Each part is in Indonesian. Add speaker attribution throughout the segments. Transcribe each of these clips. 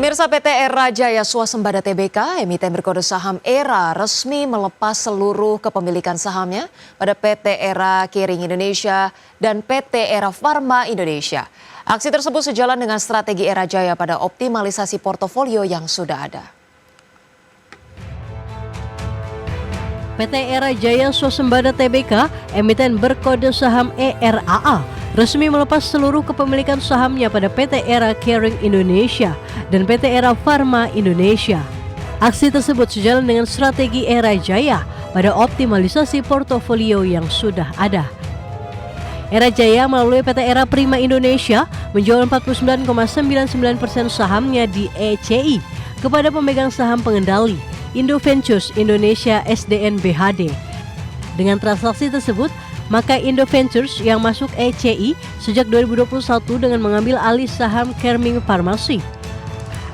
Speaker 1: Pemirsa, PT Era Jaya Swasembada Tbk, emiten berkode saham ERA, resmi melepas seluruh kepemilikan sahamnya pada PT Era Kering Indonesia dan PT Era Pharma Indonesia. Aksi tersebut sejalan dengan strategi Era Jaya pada optimalisasi portofolio yang sudah ada.
Speaker 2: PT Era Jaya Swasembada Tbk, emiten berkode saham ERAA, resmi melepas seluruh kepemilikan sahamnya pada PT Era Kering Indonesia dan PT Era Pharma Indonesia. Aksi tersebut sejalan dengan strategi Era Jaya pada optimalisasi portofolio yang sudah ada. Era Jaya melalui PT Era Prima Indonesia menjual 49,99% sahamnya di ECI kepada pemegang saham pengendali Indo Ventures Indonesia SDN BHD. Dengan transaksi tersebut, maka Indo Ventures yang masuk ECI sejak 2021 dengan mengambil alih saham Kerming Farmasi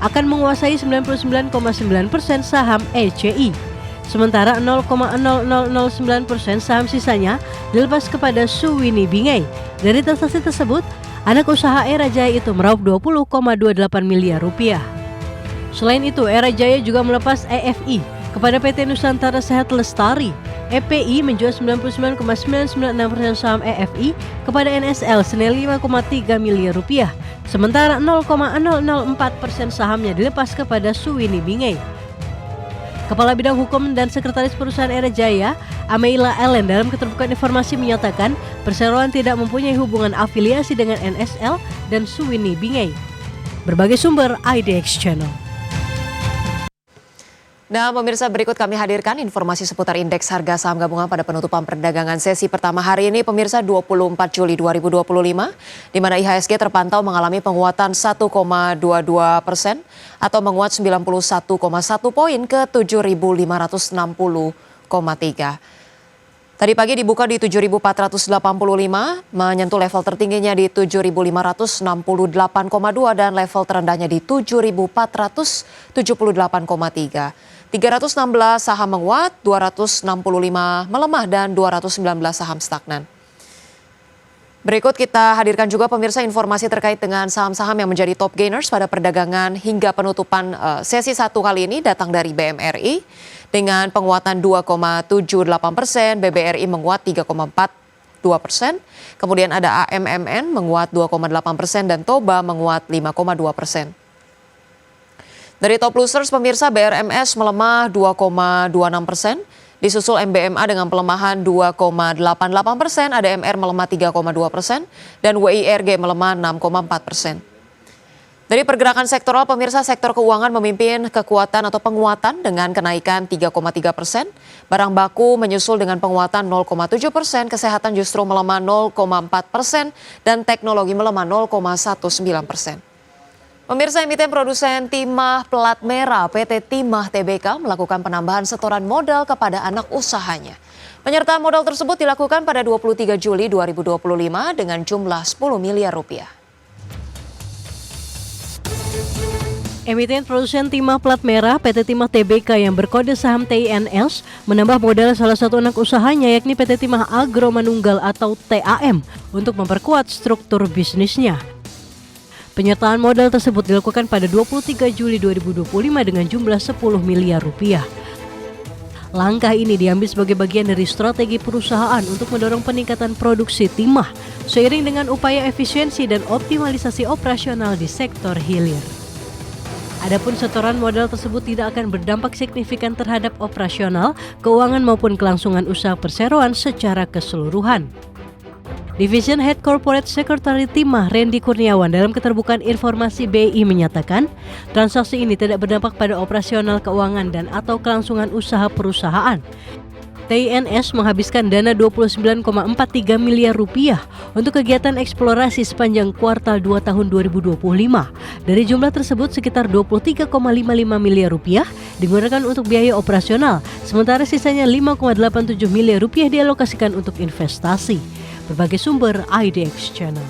Speaker 2: akan menguasai 99,9% saham ECI. Sementara 0,0009% saham sisanya dilepas kepada Suwini Bingei. Dari transaksi tersebut, anak usaha Era Jaya itu meraup 20,28 miliar rupiah. Selain itu, Era Jaya juga melepas EFI kepada PT Nusantara Sehat Lestari. EPI menjual 99,996% saham EFI kepada NSL senilai 5,3 miliar rupiah. Sementara 0,004% sahamnya dilepas kepada Suwini Bingei. Kepala Bidang Hukum dan Sekretaris Perusahaan Era Jaya, Ameila Ellen, dalam keterbukaan informasi menyatakan perseroan tidak mempunyai hubungan afiliasi dengan NSL dan Suwini Bingei. Berbagai sumber IDX Channel.
Speaker 1: Nah, pemirsa, berikut kami hadirkan informasi seputar indeks harga saham gabungan pada penutupan perdagangan sesi pertama hari ini, pemirsa, 24 Juli 2025, di mana IHSG terpantau mengalami penguatan 1,22% atau menguat 91,1 poin ke 7.560,3. Tadi pagi dibuka di 7.485, menyentuh level tertingginya di 7.568,2 dan level terendahnya di 7.478,3. 316 saham menguat, 265 melemah dan 219 saham stagnan. Berikut kita hadirkan juga, pemirsa, informasi terkait dengan saham-saham yang menjadi top gainers pada perdagangan hingga penutupan sesi 1 kali ini, datang dari BMRI dengan penguatan 2,78%, BBRI menguat 3,42%, kemudian ada AMMN menguat 2,8% dan Toba menguat 5,2%. Dari top losers, pemirsa, BRMS melemah 2,26%, disusul MBMA dengan pelemahan 2,88%, ADMR melemah 3,2%, dan WIRG melemah 6,4%. Dari pergerakan sektoral, pemirsa, sektor keuangan memimpin kekuatan atau penguatan dengan kenaikan 3,3%, barang baku menyusul dengan penguatan 0,7%, kesehatan justru melemah 0,4%, dan teknologi melemah 0,19%. Pemirsa, emiten produsen timah plat merah PT Timah Tbk melakukan penambahan setoran modal kepada anak usahanya. Penyertaan modal tersebut dilakukan pada 23 Juli 2025 dengan jumlah 10 miliar rupiah.
Speaker 2: Emiten produsen timah plat merah PT Timah Tbk yang berkode saham TINS menambah modal salah satu anak usahanya, yakni PT Timah Agro Manunggal atau TAM, untuk memperkuat struktur bisnisnya. Penyertaan modal tersebut dilakukan pada 23 Juli 2025 dengan jumlah 10 miliar rupiah. Langkah ini diambil sebagai bagian dari strategi perusahaan untuk mendorong peningkatan produksi timah seiring dengan upaya efisiensi dan optimalisasi operasional di sektor hilir. Adapun setoran modal tersebut tidak akan berdampak signifikan terhadap operasional, keuangan maupun kelangsungan usaha perseroan secara keseluruhan. Division Head Corporate Secretary Timah Randy Kurniawan dalam keterbukaan informasi BI menyatakan transaksi ini tidak berdampak pada operasional keuangan dan atau kelangsungan usaha perusahaan. TINS menghabiskan dana 29,43 miliar rupiah untuk kegiatan eksplorasi sepanjang kuartal 2 tahun 2025. Dari jumlah tersebut sekitar 23,55 miliar rupiah digunakan untuk biaya operasional, sementara sisanya 5,87 miliar rupiah dialokasikan untuk investasi. Berbagai sumber IDX Channel.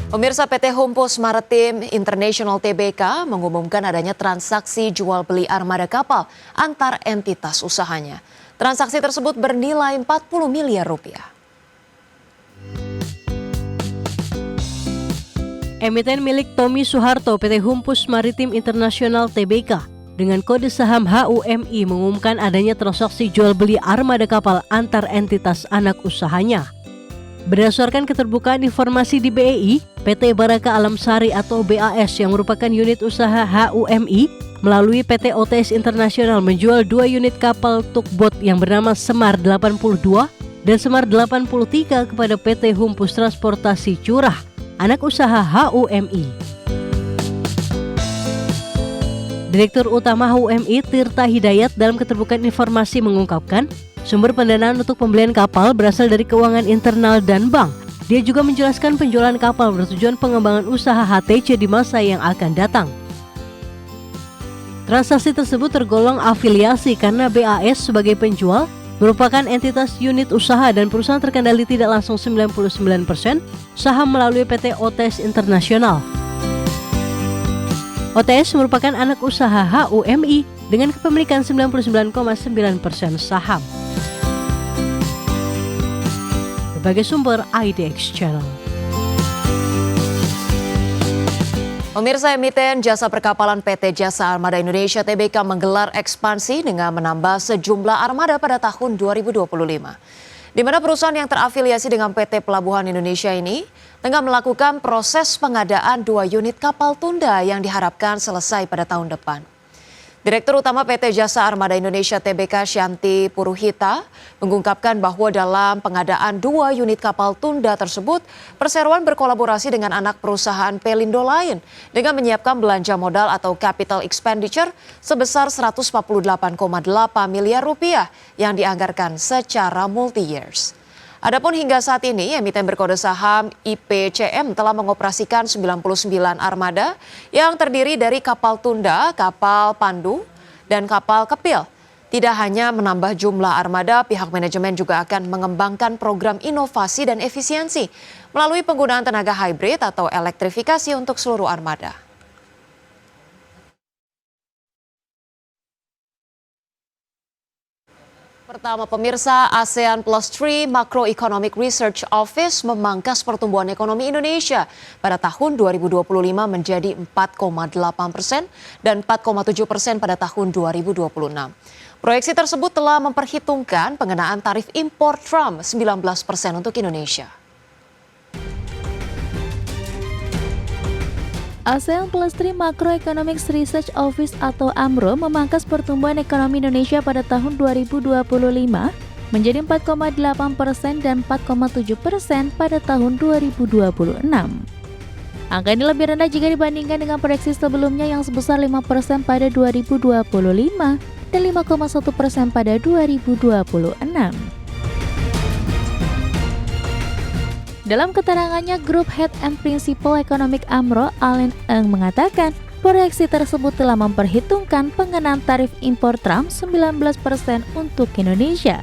Speaker 1: Pemirsa, PT Humpos Maritim International Tbk mengumumkan adanya transaksi jual beli armada kapal antar entitas usahanya. Transaksi tersebut bernilai 40 miliar rupiah.
Speaker 2: Emiten milik Tommy Soeharto PT Humpus Maritim Internasional Tbk dengan kode saham HUMI mengumumkan adanya transaksi jual beli armada kapal antar entitas anak usahanya. Berdasarkan keterbukaan informasi di BEI, PT Baraka Alam Sari atau BAS yang merupakan unit usaha HUMI melalui PT OTS Internasional menjual 2 unit kapal tugboat yang bernama Semar 82 dan Semar 83 kepada PT Humpus Transportasi Curah, anak usaha HUMI. Direktur Utama HUMI Tirta Hidayat dalam keterbukaan informasi mengungkapkan, sumber pendanaan untuk pembelian kapal berasal dari keuangan internal dan bank. Dia juga menjelaskan penjualan kapal bertujuan pengembangan usaha HTC di masa yang akan datang. Transaksi tersebut tergolong afiliasi karena BAS sebagai penjual merupakan entitas unit usaha dan perusahaan terkendali tidak langsung 99% saham melalui PT OTS Internasional. OTS merupakan anak usaha HUMI dengan kepemilikan 99,9% saham. Berbagai sumber IDX Channel.
Speaker 1: Pemirsa, emiten jasa perkapalan PT Jasa Armada Indonesia Tbk menggelar ekspansi dengan menambah sejumlah armada pada tahun 2025. Di mana perusahaan yang terafiliasi dengan PT Pelabuhan Indonesia ini tengah melakukan proses pengadaan 2 unit kapal tunda yang diharapkan selesai pada tahun depan. Direktur Utama PT Jasa Armada Indonesia Tbk Shanti Puruhita mengungkapkan bahwa dalam pengadaan 2 unit kapal tunda tersebut, perseroan berkolaborasi dengan anak perusahaan Pelindo lain dengan menyiapkan belanja modal atau capital expenditure sebesar 148,8 miliar rupiah yang dianggarkan secara multi-years. Adapun hingga saat ini, emiten berkode saham IPCM telah mengoperasikan 99 armada yang terdiri dari kapal tunda, kapal pandu, dan kapal kepil. Tidak hanya menambah jumlah armada, pihak manajemen juga akan mengembangkan program inovasi dan efisiensi melalui penggunaan tenaga hybrid atau elektrifikasi untuk seluruh armada. Pertama, pemirsa, ASEAN Plus 3 Macroeconomic Research Office memangkas pertumbuhan ekonomi Indonesia pada tahun 2025 menjadi 4,8% dan 4,7% pada tahun 2026. Proyeksi tersebut telah memperhitungkan pengenaan tarif impor Trump 19% untuk Indonesia.
Speaker 3: ASEAN Plus 3 Macroeconomics Research Office atau AMRO memangkas pertumbuhan ekonomi Indonesia pada tahun 2025 menjadi 4,8% dan 4,7% pada tahun 2026. Angka ini lebih rendah jika dibandingkan dengan proyeksi sebelumnya yang sebesar 5% pada 2025 dan 5,1% pada 2026. Dalam keterangannya, Group Head and Principal Economic AMRO, Allen Eng mengatakan, proyeksi tersebut telah memperhitungkan pengenaan tarif impor Trump 19% untuk Indonesia.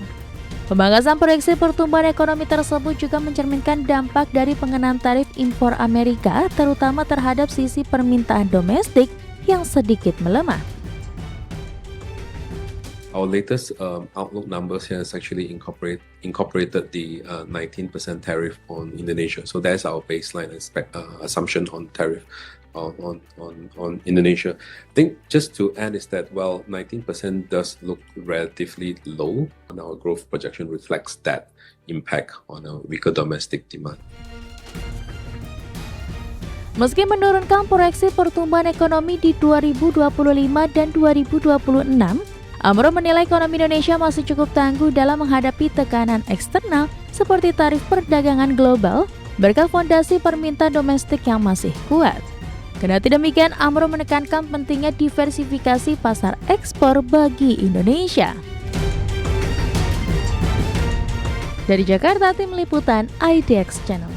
Speaker 3: Pemangkasan proyeksi pertumbuhan ekonomi tersebut juga mencerminkan dampak dari pengenaan tarif impor Amerika, terutama terhadap sisi permintaan domestik yang sedikit melemah.
Speaker 4: Our latest outlook numbers here has actually incorporated the 19% tariff on Indonesia. So that's our baseline assumption on tariff on Indonesia. I think just to add is that while 19% does look relatively low, and our growth projection reflects that impact on a weaker domestic demand.
Speaker 3: Meski menurunkan proyeksi pertumbuhan ekonomi di 2025 dan 2026, AMRO menilai ekonomi Indonesia masih cukup tangguh dalam menghadapi tekanan eksternal seperti tarif perdagangan global berkat fondasi permintaan domestik yang masih kuat. Kendati demikian, AMRO menekankan pentingnya diversifikasi pasar ekspor bagi Indonesia. Dari Jakarta, tim liputan IDX Channel.